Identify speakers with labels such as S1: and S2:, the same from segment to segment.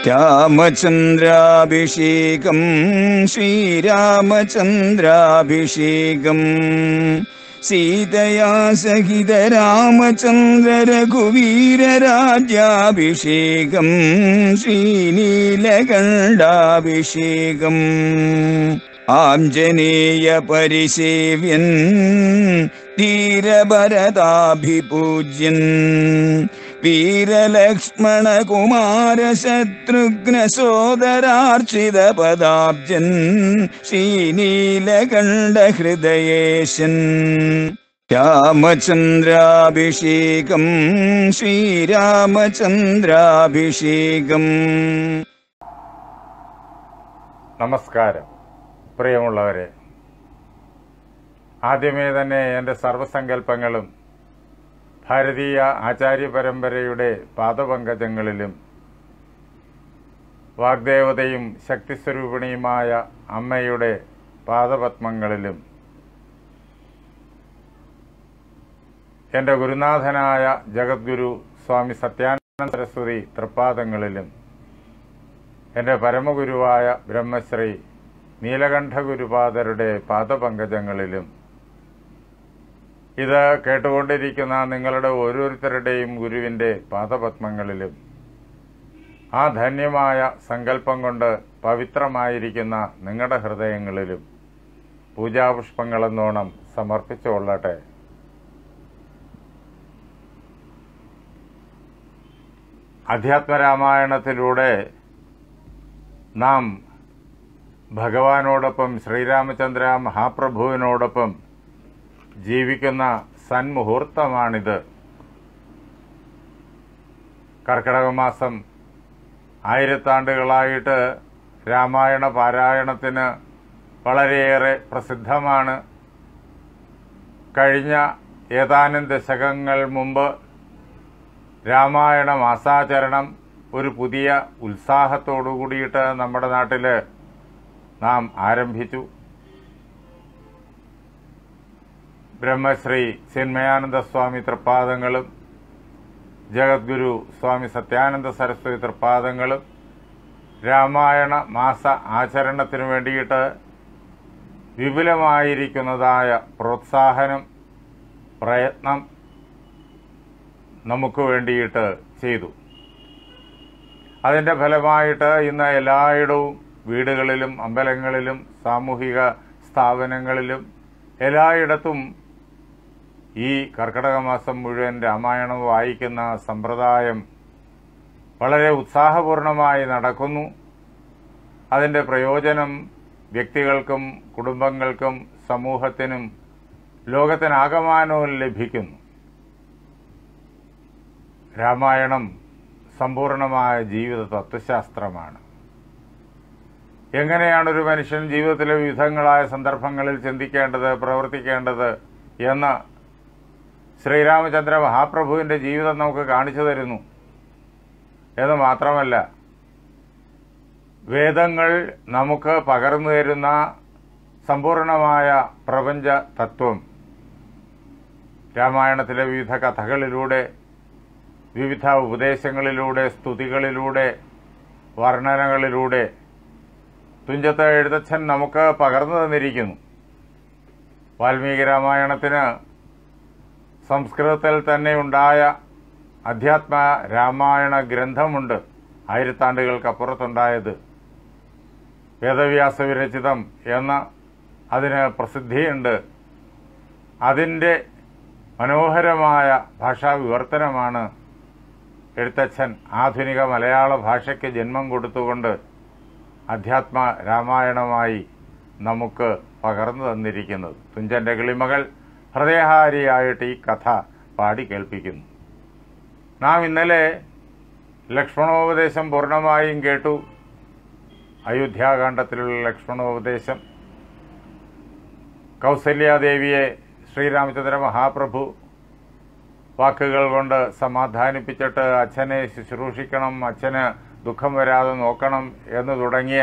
S1: രാമചന്ദ്രാഭിഷേകം ശ്രീരാമചന്ദ്രാഭിഷേകം സീതയാ സഹിത രാമചന്ദ്ര രഘുവീരരാജ്യാഭിഷേകം ശ്രീനീലകണ്ഠാഭിഷേകം ആഞ്ജനേയ പരിസേവ്യൻ ധീരഭരതാഭിപൂജ്യൻ വീരലക്ഷ്മണ കുമാര ശത്രുഘ്ന സോദരാർച്ചിത പദാബ്ജൻ ശ്രീനീലകണ്ഠ ഹൃദയേശൻ രാമചന്ദ്രാഭിഷേകം ശ്രീരാമചന്ദ്രാഭിഷേകം.
S2: നമസ്കാരം പ്രിയമുള്ളവരെ, ആദ്യമേ തന്നെ എൻ്റെ സർവസങ്കല്പങ്ങളും ഭാരതീയ ആചാര്യ പരമ്പരയുടെ പാദപങ്കജങ്ങളിലും വാഗ്ദേവതയും ശക്തിസ്വരൂപിണിയുമായ അമ്മയുടെ പാദപത്മങ്ങളിലും എൻ്റെ ഗുരുനാഥനായ ജഗദ്ഗുരു സ്വാമി സത്യാനന്ദ സരസ്വതി തൃപ്പാദങ്ങളിലും എൻ്റെ പരമഗുരുവായ ബ്രഹ്മശ്രീ നീലകണ്ഠ ഗുരുപാദരുടെ പാദപങ്കജങ്ങളിലും ഇത് കേട്ടുകൊണ്ടിരിക്കുന്ന നിങ്ങളുടെ ഓരോരുത്തരുടെയും ഗുരുവിൻ്റെ പാദപത്മങ്ങളിലും ആ ധന്യമായ സങ്കല്പം കൊണ്ട് പവിത്രമായിരിക്കുന്ന നിങ്ങളുടെ ഹൃദയങ്ങളിലും പൂജാപുഷ്പങ്ങളെന്നോണം സമർപ്പിച്ചുകൊള്ളട്ടെ. അധ്യാത്മരാമായണത്തിലൂടെ നാം ഭഗവാനോടൊപ്പം ശ്രീരാമചന്ദ്ര മഹാപ്രഭുവിനോടൊപ്പം ജീവിക്കുന്ന സന്മുഹൂർത്തമാണിത്. കർക്കിടക മാസം 1000 ആണ്ടുകളായിട്ട് രാമായണ പാരായണത്തിന് വളരെയേറെ പ്രസിദ്ധമാണ്. കഴിഞ്ഞ ഏതാനും ദശകങ്ങൾ മുമ്പ് രാമായണ മാസാചരണം ഒരു പുതിയ ഉത്സാഹത്തോടു കൂടിയിട്ട് നമ്മുടെ നാട്ടിൽ നാം ആരംഭിച്ചു. ബ്രഹ്മശ്രീ ചിന്മയാനന്ദ സ്വാമി തൃപ്പാദങ്ങളും ജഗദ്ഗുരു സ്വാമി സത്യാനന്ദ സരസ്വതി തൃപ്പാദങ്ങളും രാമായണ മാസ ആചരണത്തിനു വേണ്ടിയിട്ട് വിപുലമായിരിക്കുന്നതായ പ്രോത്സാഹനം പ്രയത്നം നമുക്ക് വേണ്ടിയിട്ട് ചെയ്തു. അതിൻ്റെ ഫലമായിട്ട് ഇന്ന് എല്ലായിടവും വീടുകളിലും അമ്പലങ്ങളിലും സാമൂഹിക സ്ഥാപനങ്ങളിലും എല്ലായിടത്തും ഈ കർക്കിടക മാസം മുഴുവൻ രാമായണം വായിക്കുന്ന സമ്പ്രദായം വളരെ ഉത്സാഹപൂർണമായി നടക്കുന്നു. അതിൻ്റെ പ്രയോജനം വ്യക്തികൾക്കും കുടുംബങ്ങൾക്കും സമൂഹത്തിനും ലോകത്തിനാകമാനവും ലഭിക്കുന്നു. രാമായണം സമ്പൂർണമായ ജീവിത തത്വശാസ്ത്രമാണ്. എങ്ങനെയാണ് ഒരു മനുഷ്യൻ ജീവിതത്തിലെ വിവിധങ്ങളായ സന്ദർഭങ്ങളിൽ ചിന്തിക്കേണ്ടത്, പ്രവർത്തിക്കേണ്ടത് എന്ന് ശ്രീരാമചന്ദ്ര മഹാപ്രഭുവിൻ്റെ ജീവിതം നമുക്ക് കാണിച്ചു തരുന്നു എന്ന് മാത്രമല്ല, വേദങ്ങൾ നമുക്ക് പകർന്നു തരുന്ന സമ്പൂർണമായ പ്രപഞ്ച തത്വം രാമായണത്തിലെ വിവിധ കഥകളിലൂടെ, വിവിധ ഉപദേശങ്ങളിലൂടെ, സ്തുതികളിലൂടെ, വർണ്ണനകളിലൂടെ തുഞ്ചത്ത് എഴുത്തച്ഛൻ നമുക്ക് പകർന്നു തന്നിരിക്കുന്നു. വാൽമീകി രാമായണത്തിന് സംസ്കൃതത്തിൽ തന്നെ ഉണ്ടായ അധ്യാത്മ രാമായണ ഗ്രന്ഥമുണ്ട്, 1000 ആണ്ടുകൾക്കപ്പുറത്തുണ്ടായത്. വേദവ്യാസ വിരചിതം എന്ന അതിന് പ്രസിദ്ധിയുണ്ട്. അതിൻ്റെ മനോഹരമായ ഭാഷാവിവർത്തനമാണ് എഴുത്തച്ഛൻ ആധുനിക മലയാള ഭാഷയ്ക്ക് ജന്മം കൊടുത്തുകൊണ്ട് അധ്യാത്മ രാമായണമായി നമുക്ക് പകർന്നു തന്നിരിക്കുന്നത്. തുഞ്ചൻ്റെ കിളിമകൾ ഹൃദയഹാരിയായിട്ട് ഈ കഥ പാടി കേൾപ്പിക്കുന്നു. നാം ഇന്നലെ ലക്ഷ്മണോപദേശം പൂർണ്ണമായും കേട്ടു. അയോധ്യാകാന്ഡത്തിലുള്ള ലക്ഷ്മണോപദേശം. കൗസല്യാദേവിയെ ശ്രീരാമചന്ദ്ര മഹാപ്രഭു വാക്കുകൾ കൊണ്ട് സമാധാനിപ്പിച്ചിട്ട് അച്ഛനെ ശുശ്രൂഷിക്കണം, അച്ഛന് ദുഃഖം വരാതെ നോക്കണം എന്ന് തുടങ്ങിയ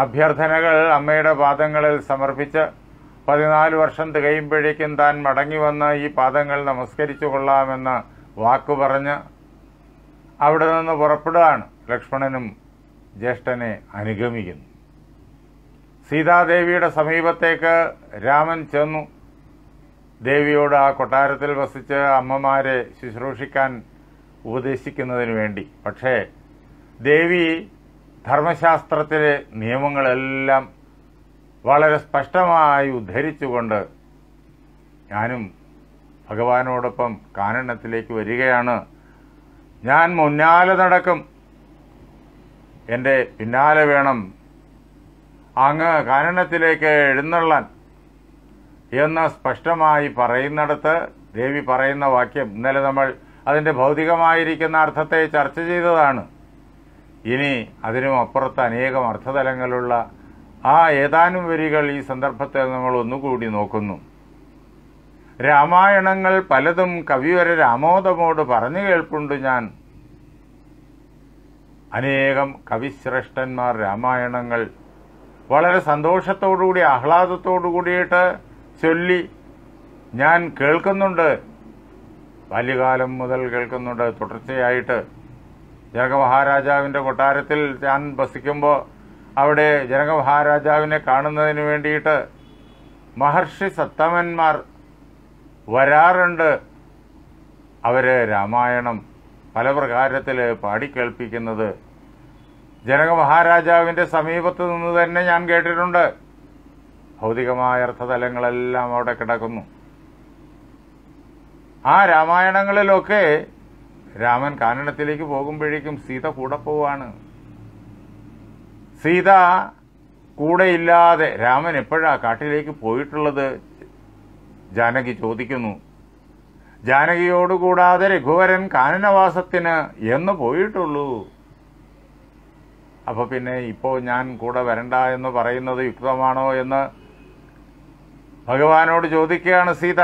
S2: അഭ്യർത്ഥനകൾ അമ്മയുടെ പാദങ്ങളിൽ സമർപ്പിച്ച് 14 വർഷം തികയുമ്പോഴേക്കും താൻ മടങ്ങി വന്ന് ഈ പാദങ്ങൾ നമസ്കരിച്ചു കൊള്ളാമെന്ന് വാക്കു പറഞ്ഞ് അവിടെ നിന്ന് പുറപ്പെടുകയാണ് ലക്ഷ്മണനും ജ്യേഷ്ഠനെ അനുഗമിക്കുന്നു. സീതാദേവിയുടെ സമീപത്തേക്ക് രാമൻ ചെന്നു. ദേവിയോട് ആ കൊട്ടാരത്തിൽ വസിച്ച് അമ്മമാരെ ശുശ്രൂഷിക്കാൻ ഉപദേശിക്കുന്നതിന് വേണ്ടി. പക്ഷേ ദേവി ധർമ്മശാസ്ത്രത്തിലെ നിയമങ്ങളെല്ലാം വളരെ സ്പഷ്ടമായി ഉദ്ധരിച്ചുകൊണ്ട് ഞാനും ഭഗവാനോടൊപ്പം കാനനത്തിലേക്ക് വരികയാണ്, ഞാൻ മുന്നാലെ നടക്കും, എൻ്റെ പിന്നാലെ വേണം അങ്ങ് കാനനത്തിലേക്ക് എഴുന്നള്ളാൻ എന്ന് സ്പഷ്ടമായി പറയുന്നിടത്ത് ദേവി പറയുന്ന വാക്യം ഇന്നലെ നമ്മൾ അതിൻ്റെ ഭൗതികമായിരിക്കുന്ന അർത്ഥത്തെ ചർച്ച ചെയ്തതാണ്. ഇനി അതിനും അപ്പുറത്ത് അനേകം അർത്ഥതലങ്ങളുള്ള ആ ഏതാനും വരികൾ ഈ സന്ദർഭത്തിൽ നമ്മൾ ഒന്നുകൂടി നോക്കുന്നു. രാമായണങ്ങൾ പലതും കവിവരെ രാമോദമോട് പറഞ്ഞു കേൾപ്പുണ്ട് ഞാൻ. അനേകം കവിശ്രേഷ്ഠന്മാർ രാമായണങ്ങൾ വളരെ സന്തോഷത്തോടുകൂടി ആഹ്ലാദത്തോടു കൂടിയിട്ട് ചൊല്ലി ഞാൻ കേൾക്കുന്നുണ്ട്. ബാല്യകാലം മുതൽ കേൾക്കുന്നുണ്ട്. തുടർച്ചയായിട്ട് ജനക മഹാരാജാവിൻ്റെ കൊട്ടാരത്തിൽ ഞാൻ വസിക്കുമ്പോൾ അവിടെ ജനക മഹാരാജാവിനെ കാണുന്നതിന് വേണ്ടിയിട്ട് മഹർഷി സത്തമന്മാർ വരാറുണ്ട്. അവർ രാമായണം പല പ്രകാരത്തിൽ പാടിക്കേൾപ്പിക്കുന്നത് ജനക മഹാരാജാവിൻ്റെ സമീപത്ത് നിന്ന് തന്നെ ഞാൻ കേട്ടിട്ടുണ്ട്. ഭൗതികമായ അർത്ഥതലങ്ങളെല്ലാം അവിടെ കിടക്കുന്നു. ആ രാമായണങ്ങളിലൊക്കെ രാമൻ കാനനത്തിലേക്ക് പോകുമ്പോഴേക്കും സീത കൂടെ പോവാണ്. സീത കൂടെയില്ലാതെ രാമൻ എപ്പോഴാ കാട്ടിലേക്ക് പോയിട്ടുള്ളത്? ജാനകി ചോദിക്കുന്നു. ജാനകിയോടുകൂടാതെ രഘുവരൻ കാനനവാസത്തിന് എന്ന് പോയിട്ടുള്ളൂ. അപ്പൊ പിന്നെ ഇപ്പോൾ ഞാൻ കൂടെ വരണ്ട എന്ന് പറയുന്നത് യുക്തമാണോ എന്ന് ഭഗവാനോട് ചോദിക്കുകയാണ് സീത.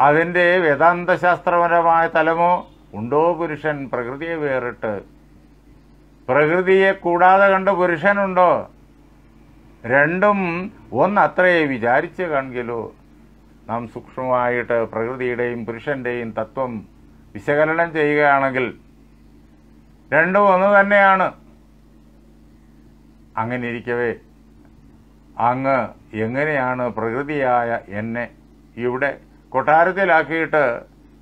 S2: അതിൻ്റെ വേദാന്തശാസ്ത്രപരമായ തലമോ ഉണ്ടോ? പുരുഷൻ പ്രകൃതിയെ വേറിട്ട് പ്രകൃതിയെ കൂടാതെ കണ്ട് പുരുഷനുണ്ടോ? രണ്ടും ഒന്നത്രേ വിചാരിച്ച് കാണിക്കലോ. നാം സൂക്ഷ്മമായിട്ട് പ്രകൃതിയുടെയും പുരുഷന്റെയും തത്വം വിശകലനം ചെയ്യുകയാണെങ്കിൽ രണ്ടും ഒന്ന് തന്നെയാണ്. അങ്ങനെ ഇരിക്കവേ അങ്ങ് എങ്ങനെയാണ് പ്രകൃതിയായ എന്നെ ഇവിടെ കൊട്ടാരത്തിലാക്കിയിട്ട്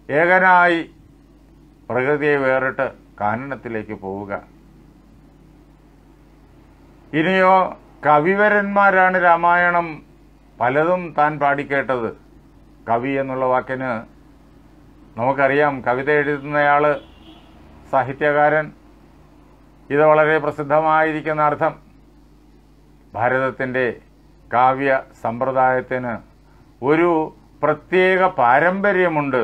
S2: ഏകനായി പ്രകൃതിയെ വേറിട്ട് കാനനത്തിലേക്ക് പോവുക? ഇനിയോ കവിവരന്മാരാണ് രാമായണം പലതും താൻ പാടിക്കേട്ടത്. കവി എന്നുള്ള വാക്കിന് നമുക്കറിയാം, കവിത എഴുതുന്നയാൾ, സാഹിത്യകാരൻ. ഇത് വളരെ പ്രസിദ്ധമായിരിക്കുന്ന അർത്ഥം. ഭാരതത്തിൻ്റെ കാവ്യ സമ്പ്രദായത്തിന് ഒരു പ്രത്യേക പാരമ്പര്യമുണ്ട്.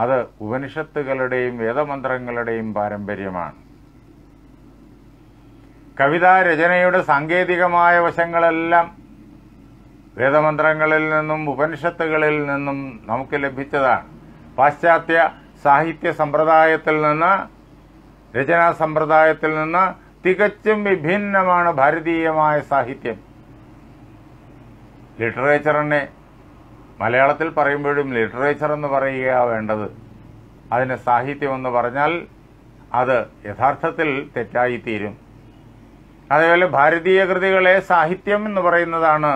S2: അത് ഉപനിഷത്തുകളുടെയും വേദമന്ത്രങ്ങളുടെയും പാരമ്പര്യമാണ്. കവിതാരചനയുടെ സാങ്കേതികമായ വശങ്ങളെല്ലാം വേദമന്ത്രങ്ങളിൽ നിന്നും ഉപനിഷത്തുകളിൽ നിന്നും നമുക്ക് ലഭിച്ചതാണ്. പാശ്ചാത്യ സാഹിത്യ സമ്പ്രദായത്തിൽ നിന്ന്, രചനാ സമ്പ്രദായത്തിൽ നിന്ന് തികച്ചും വിഭിന്നമാണ് ഭാരതീയമായ സാഹിത്യം. ലിറ്ററേച്ചറിനെ മലയാളത്തിൽ പറയുമ്പോഴും ലിറ്ററേച്ചർ എന്ന് പറയുക വേണ്ടത്. അതിന് സാഹിത്യമെന്ന് പറഞ്ഞാൽ അത് യഥാർത്ഥത്തിൽ തെറ്റായിത്തീരും. അതേപോലെ ഭാരതീയ കൃതികളെ സാഹിത്യം എന്ന് പറയുന്നതാണ്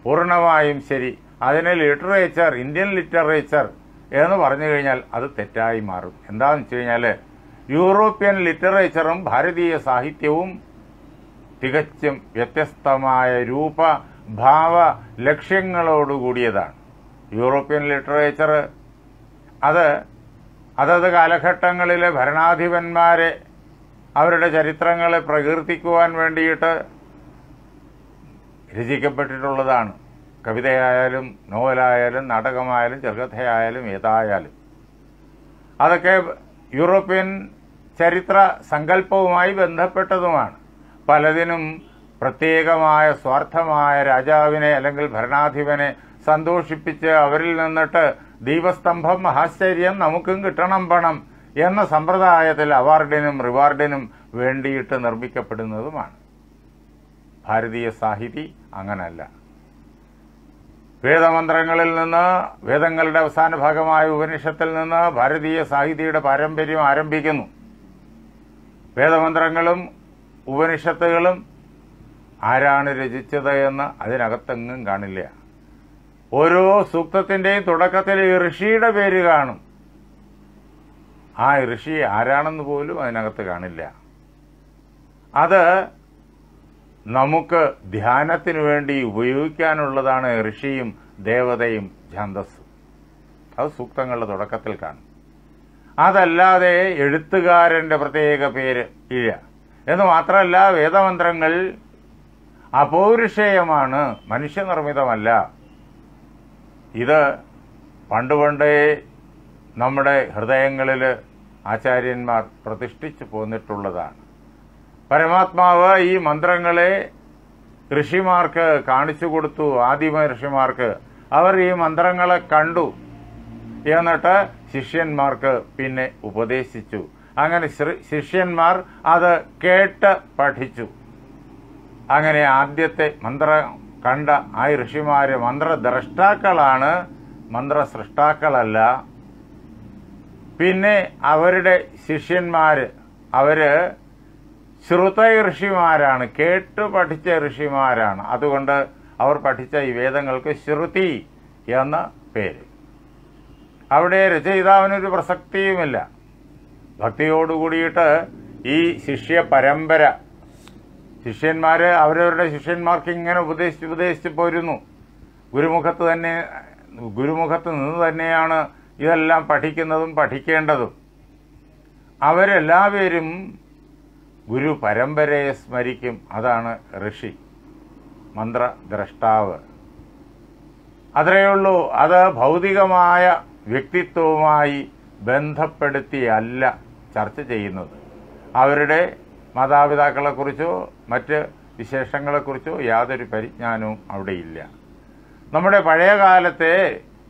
S2: പൂർണ്ണമായും ശരി. അതിനെ ലിറ്ററേച്ചർ, ഇന്ത്യൻ ലിറ്ററേച്ചർ എന്ന് പറഞ്ഞു കഴിഞ്ഞാൽ അത് തെറ്റായി മാറും. എന്താണെന്ന് വെച്ച് കഴിഞ്ഞാൽ യൂറോപ്യൻ ലിറ്ററേച്ചറും ഭാരതീയ സാഹിത്യവും തികച്ചും വ്യത്യസ്തമായ ഭാവ ലക്ഷ്യങ്ങളോടുകൂടിയതാണ്. യൂറോപ്യൻ ലിറ്ററേച്ചർ അതത് കാലഘട്ടങ്ങളിലെ ഭരണാധിപന്മാരെ അവരുടെ ചരിത്രങ്ങളെ പ്രകീർത്തിക്കുവാൻ വേണ്ടിയിട്ട് രചിക്കപ്പെട്ടിട്ടുള്ളതാണ്. കവിതയായാലും നോവലായാലും നാടകമായാലും ചെറുകഥയായാലും ഏതായാലും അതൊക്കെ യൂറോപ്യൻ ചരിത്ര സങ്കല്പവുമായി ബന്ധപ്പെട്ടതുമാണ്. പലതിനും പ്രത്യേകമായ സ്വാർത്ഥമായ രാജാവിനെ അല്ലെങ്കിൽ ഭരണാധിപനെ സന്തോഷിപ്പിച്ച് അവരിൽ നിന്നിട്ട് ദീപസ്തംഭം മഹാശ്ചര്യം നമുക്കും കിട്ടണം പണം എന്ന സമ്പ്രദായത്തിൽ അവാർഡിനും റിവാർഡിനും വേണ്ടിയിട്ട് നിർമ്മിക്കപ്പെടുന്നതുമാണ്. ഭാരതീയ സാഹിതി അങ്ങനല്ല. വേദമന്ത്രങ്ങളിൽ നിന്ന്, വേദങ്ങളുടെ അവസാന ഭാഗമായ ഉപനിഷത്തിൽ നിന്ന് ഭാരതീയ സാഹിതിയുടെ പാരമ്പര്യം ആരംഭിക്കുന്നു. വേദമന്ത്രങ്ങളും ഉപനിഷത്തുകളും ആരാണ് രചിച്ചത് എന്ന് അതിനകത്തെങ്ങും കാണില്ല. ഓരോ സൂക്തത്തിൻ്റെയും തുടക്കത്തിൽ ഈ ഋഷിയുടെ പേര് കാണും. ആ ഋഷി ആരാണെന്ന് പോലും അതിനകത്ത് കാണില്ല. അത് നമുക്ക് ധ്യാനത്തിന് വേണ്ടി ഉപയോഗിക്കാനുള്ളതാണ് ഋഷിയും ദേവതയും ഛന്ദസ്സും. അത് സൂക്തങ്ങളുടെ തുടക്കത്തിൽ കാണും. അതല്ലാതെ എഴുത്തുകാരൻ്റെ പ്രത്യേക പേര് ഇല്ല. എന്ന് മാത്രമല്ല, വേദമന്ത്രങ്ങൾ അപൗരുഷേയമാണ്, മനുഷ്യനിർമ്മിതമല്ല. ഇത് പണ്ടേ നമ്മുടെ ഹൃദയങ്ങളിൽ ആചാര്യന്മാർ പ്രതിഷ്ഠിച്ചു പോന്നിട്ടുള്ളതാണ്. പരമാത്മാവ് ഈ മന്ത്രങ്ങളെ ഋഷിമാർക്ക് കാണിച്ചു കൊടുത്തു. ആദിമ ഋഷിമാർക്ക് അവർ ഈ മന്ത്രങ്ങളെ കണ്ടു. എന്നിട്ട് ശിഷ്യന്മാർക്ക് പിന്നെ ഉപദേശിച്ചു. അങ്ങനെ ശിഷ്യന്മാർ അത് കേട്ട് പഠിച്ചു. അങ്ങനെ ആദ്യത്തെ മന്ത്രം കണ്ട ആ ഋഷിമാര് മന്ത്രദ്രഷ്ടാക്കളാണ്, മന്ത്രസൃഷ്ടാക്കളല്ല. പിന്നെ അവരുടെ ശിഷ്യന്മാര് അവര് ശ്രുത ഋഷിമാരാണ്, കേട്ടു പഠിച്ച ഋഷിമാരാണ്. അതുകൊണ്ട് അവർ പഠിച്ച ഈ വേദങ്ങൾക്ക് ശ്രുതി എന്ന പേര്. അവിടെ രചയിതാവിനൊരു പ്രസക്തിയുമില്ല. ഭക്തിയോടുകൂടിയിട്ട് ഈ ശിഷ്യ പരമ്പര, ശിഷ്യന്മാര് അവരവരുടെ ശിഷ്യന്മാർക്ക് ഇങ്ങനെ ഉപദേശിച്ച് പോരുന്നു. ഗുരുമുഖത്ത് നിന്ന് തന്നെയാണ് ഇതെല്ലാം പഠിക്കുന്നതും പഠിക്കേണ്ടതും. അവരെല്ലാവരും ഗുരു പരമ്പരയെ സ്മരിക്കും. അതാണ് ഋഷി, മന്ത്രദ്രഷ്ടാവ്. അത്രയേ ഉള്ളൂ. അത് ഭൗതികമായ വ്യക്തിത്വവുമായി ബന്ധപ്പെടുത്തിയല്ല ചർച്ച ചെയ്യുന്നത്. അവരുടെ മാതാപിതാക്കളെക്കുറിച്ചോ മറ്റ് വിശേഷങ്ങളെക്കുറിച്ചോ യാതൊരു പരിജ്ഞാനവും അവിടെയില്ല. നമ്മുടെ പഴയ കാലത്തെ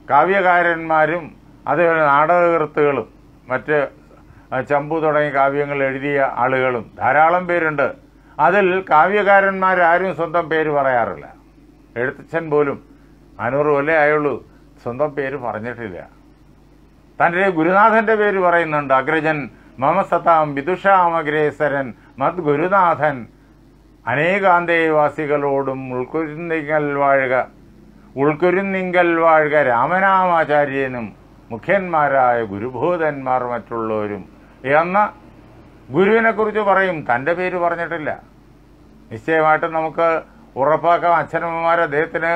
S2: കാവ്യകാരന്മാരും അതേപോലെ നാടകകൃത്തുകളും മറ്റ് ചമ്പു തുടങ്ങിയ കാവ്യങ്ങൾ എഴുതിയ ആളുകളും ധാരാളം പേരുണ്ട്. അതിൽ കാവ്യകാരന്മാരാരും സ്വന്തം പേര് പറയാറില്ല. എഴുത്തച്ഛൻ പോലും 500 കൊല്ലേ ആയുള്ളൂ, സ്വന്തം പേര് പറഞ്ഞിട്ടില്ല. തൻ്റെ ഗുരുനാഥന്റെ പേര് പറയുന്നുണ്ട്. അഗ്രജൻ മമ സതാം വിദുഷാമഗ്രേസരൻ മത് ഗുരുനാഥൻ അനേകാന്തേവാസികളോടും ഉൾക്കുരുന്നിങ്കൽ വാഴുക രാമനാമാചാര്യനും മുഖ്യന്മാരായ ഗുരുഭൂതന്മാർ മറ്റുള്ളവരും എന്ന ഗുരുവിനെ കുറിച്ച് പറയും. തൻ്റെ പേര് പറഞ്ഞിട്ടില്ല. നിശ്ചയമായിട്ടും നമുക്ക് ഉറപ്പാക്കാം അച്ഛനമ്മമാർ അദ്ദേഹത്തിന്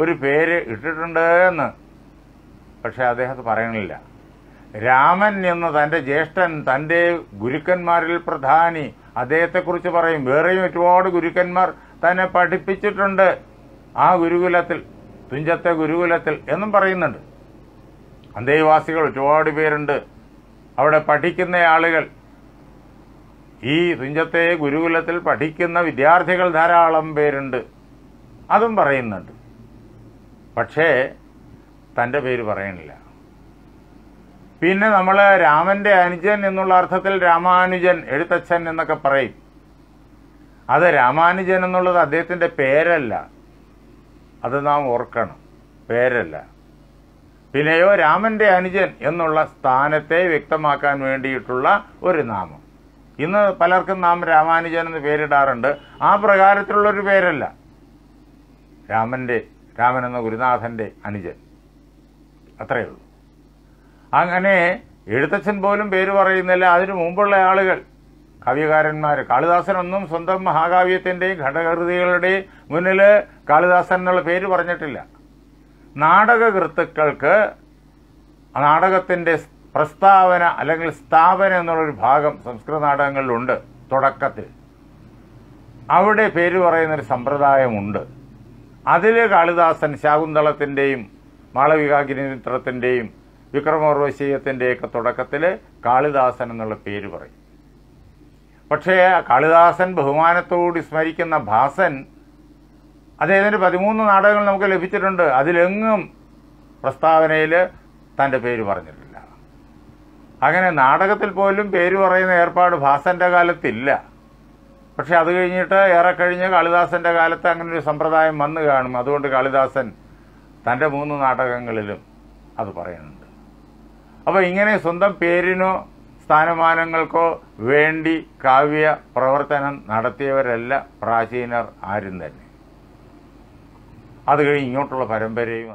S2: ഒരു പേര് ഇട്ടിട്ടുണ്ട് എന്ന്. പക്ഷെ അദ്ദേഹത്തെ പറയണില്ല. രാമൻ എന്ന തൻ്റെ ജ്യേഷ്ഠൻ, തൻ്റെ ഗുരുക്കന്മാരിൽ പ്രധാനി, അദ്ദേഹത്തെക്കുറിച്ച് പറയും. വേറെയും ഒരുപാട് ഗുരുക്കന്മാർ തന്നെ പഠിപ്പിച്ചിട്ടുണ്ട് ആ ഗുരുകുലത്തിൽ, തുഞ്ചത്തെ ഗുരുകുലത്തിൽ എന്നും പറയുന്നുണ്ട്. അന്തേവാസികൾ ഒരുപാട് പേരുണ്ട് അവിടെ പഠിക്കുന്ന ആളുകൾ. ഈ തുഞ്ചത്തെ ഗുരുകുലത്തിൽ പഠിക്കുന്ന വിദ്യാർത്ഥികൾ ധാരാളം പേരുണ്ട്, അതും പറയുന്നുണ്ട്. പക്ഷേ തൻ്റെ പേര് പറയണില്ല. പിന്നെ നമ്മൾ രാമന്റെ അനുജൻ എന്നുള്ള അർത്ഥത്തിൽ രാമാനുജൻ, എഴുത്തച്ഛൻ എന്നൊക്കെ പറയും. അത് രാമാനുജൻ എന്നുള്ളത് അദ്ദേഹത്തിൻ്റെ പേരല്ല, അത് നാം ഓർക്കണം, പേരല്ല. പിന്നെയോ രാമന്റെ അനുജൻ എന്നുള്ള സ്ഥാനത്തെ വ്യക്തമാക്കാൻ വേണ്ടിയിട്ടുള്ള ഒരു നാമം. ഇന്ന് പലർക്കും നാം രാമാനുജൻ എന്ന് പേരിടാറുണ്ട്. ആ പ്രകാരത്തിലുള്ളൊരു പേരല്ല. രാമൻ എന്ന ഗുരുനാഥന്റെ അനുജൻ, അത്രയേ ഉള്ളൂ. അങ്ങനെ എഴുത്തച്ഛൻ പോലും പേര് പറയുന്നില്ല. അതിനു മുമ്പുള്ള ആളുകൾ, കവികാരന്മാർ, കാളിദാസനൊന്നും സ്വന്തം മഹാകാവ്യത്തിൻ്റെയും ഘടകൃതികളുടെയും മുന്നിൽ കാളിദാസൻ എന്നുള്ള പേര് പറഞ്ഞിട്ടില്ല. നാടകകൃത്തുക്കൾക്ക് നാടകത്തിൻ്റെ പ്രസ്താവന അല്ലെങ്കിൽ സ്ഥാപന എന്നുള്ളൊരു ഭാഗം സംസ്കൃത നാടകങ്ങളിലുണ്ട്. തുടക്കത്തിൽ അവിടെ പേര് പറയുന്നൊരു സമ്പ്രദായമുണ്ട്. അതിൽ കാളിദാസൻ ശാകുന്തളത്തിൻ്റെയും മാളവികാഗ്നിമിത്രത്തിൻ്റെയും വിക്രമോർവശീയത്തിൻ്റെയൊക്കെ തുടക്കത്തിൽ കാളിദാസൻ എന്നുള്ള പേര് പറയും. പക്ഷേ കാളിദാസൻ ബഹുമാനത്തോട് സ്മരിക്കുന്ന ഭാസൻ, അദ്ദേഹത്തിൻ്റെ 13 നാടകങ്ങൾ നമുക്ക് ലഭിച്ചിട്ടുണ്ട്. അതിലെങ്ങും പ്രസ്താവനയിൽ തൻ്റെ പേര് പറഞ്ഞിട്ടില്ല. അങ്ങനെ നാടകത്തിൽ പോലും പേര് പറയുന്ന ഏർപ്പാട് ഭാസന്റെ കാലത്തില്ല. പക്ഷെ അത് കഴിഞ്ഞിട്ട് ഏറെ കഴിഞ്ഞ് കാളിദാസന്റെ കാലത്ത് അങ്ങനെ ഒരു സമ്പ്രദായം വന്നു കാണും. അതുകൊണ്ട് കാളിദാസൻ തൻ്റെ 3 നാടകങ്ങളിലും അത് പറയുന്നുണ്ട്. അപ്പോൾ ഇങ്ങനെ സ്വന്തം പേരിനോ സ്ഥാനമാനങ്ങൾക്കോ വേണ്ടി കാവ്യ പ്രവർത്തനം നടത്തിയവരല്ല പ്രാചീനർ ആരും തന്നെ. അത് കഴിഞ്ഞ് ഇങ്ങോട്ടുള്ള പരമ്പരയും